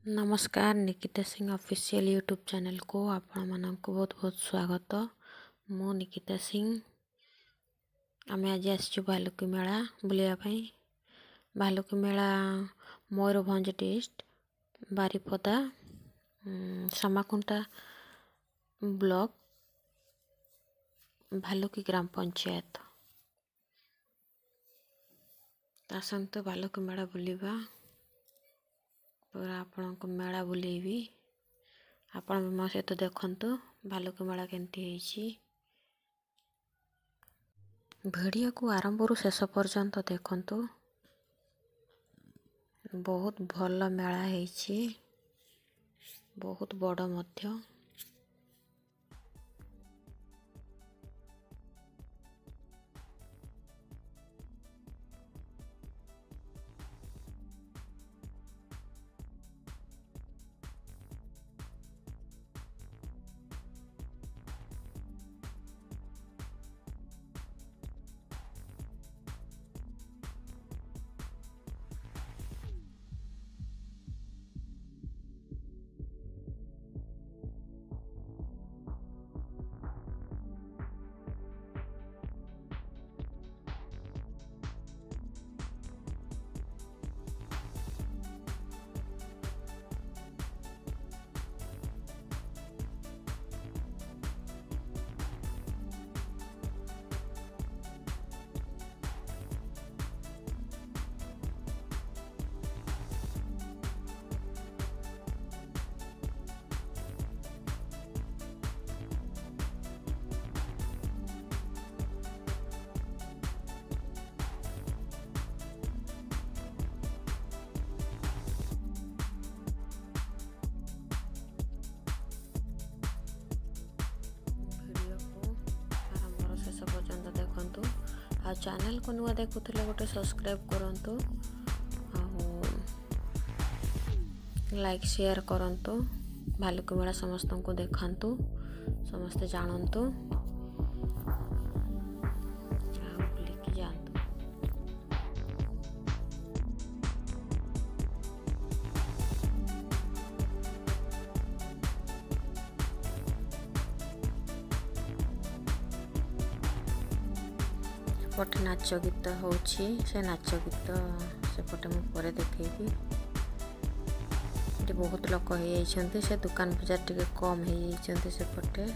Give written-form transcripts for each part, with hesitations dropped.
नमस्कार Nikita Singh official YouTube channel को आपण मानक बहुत बहुत स्वागत। मु निकिता सिंह आम आज आसचु भालुकी मेला बुलायापाई। भालुकी मेला मयूरभंज डिस्ट्रिक्ट बारिपदा समाकुंटा ब्लॉक भालुकी ग्राम पंचायत। आसतु भालुकी मेला बुलिबा पूरा आपण को मेला बुलेबी। आपण भी मो सहित देखंतु भालुकी मेला केमती होईची। वीडियो को आरंभ रु शेष पर्यंत देखंतु। बहुत भल मेला होईची, बहुत बड़ मध्य। देखंतु आ चैनल को नुआ देखुथिले गोटे सब्सक्राइब करंतु आ लाइक शेयर करंतु। भालुकी मेला समस्त को देखंतु, समस्त जानंतु आ बुलिकी जानतु। पटे नाच गीत होची, से नाच गीत सेपटे मु परे देखेबी। ये बहुत लोक हो से दुकान बजार टिके कम हो सेपटे।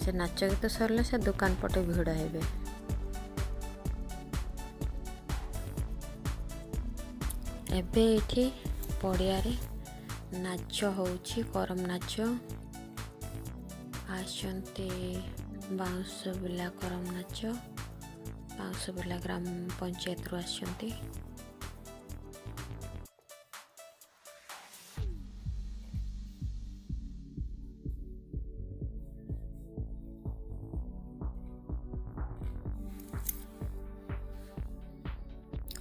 से नाच गीत सरले से दुकान पटे भिड़ हेबे। एबे एठी पड़िया रे नाच होची, करम नाच आसंते बाउंस बिला करम नाच बाउंस बिला ग्राम पंचायत रु आसंती।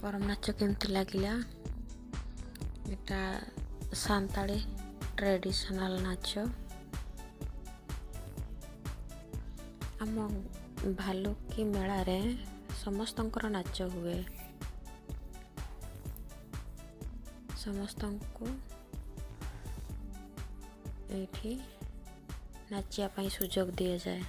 करम नाच केमती लागिला? एटा सांताली ट्रेडिशनल नाच। आम भालुकी मेला रे समस्तंकर नाच हुए। समस्त को एठी नाचिया पाई सुजोग दिया जाए।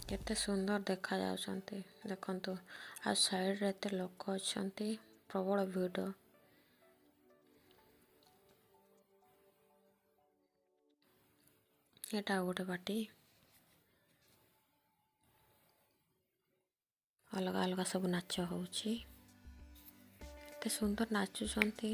केते सुंदर देखा जाउछंती देखंतु। आ साइड रे ते लोक अछंती, प्रबल भीड़। एटा गोटे पार्टी अलग अलग सब नाच होची। ते सुंदर नाचुछंती।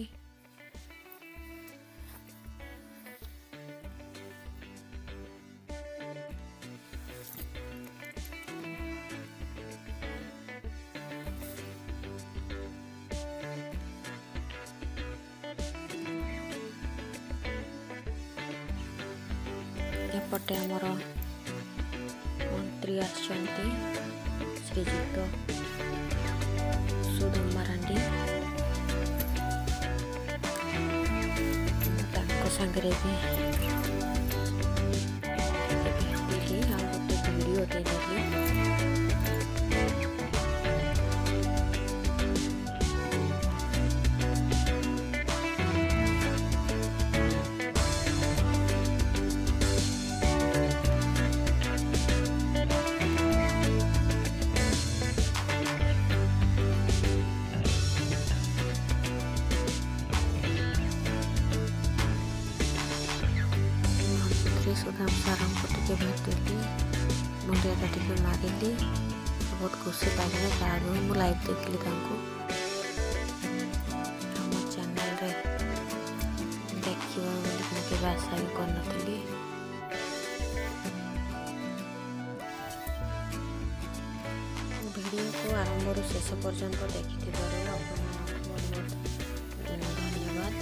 एपटे आमर मंत्री आसचंती श्रीजुक्त सुधम मारांडी। तांको संगरे भी ଦେଇଦେଲି। सुधाम सारंग को टिके भेटिली मुंडिया टिके मारिली बहुत खुशी लगे तार मु लाइव देखली मो चैनल रे देखियो के आशा भी करनथली। वीडियो को आरंभ शेष पर्यंत देखि बहुत धन्यवाद।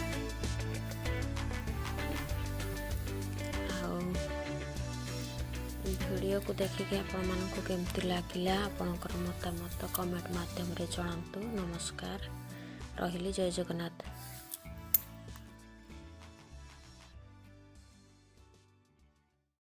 वीडियो को देखिए आपण मानक केमती लगिला आपणकर मतामत कमेंट माध्यम रे जणांतु। नमस्कार, रहिली, जय जगन्नाथ।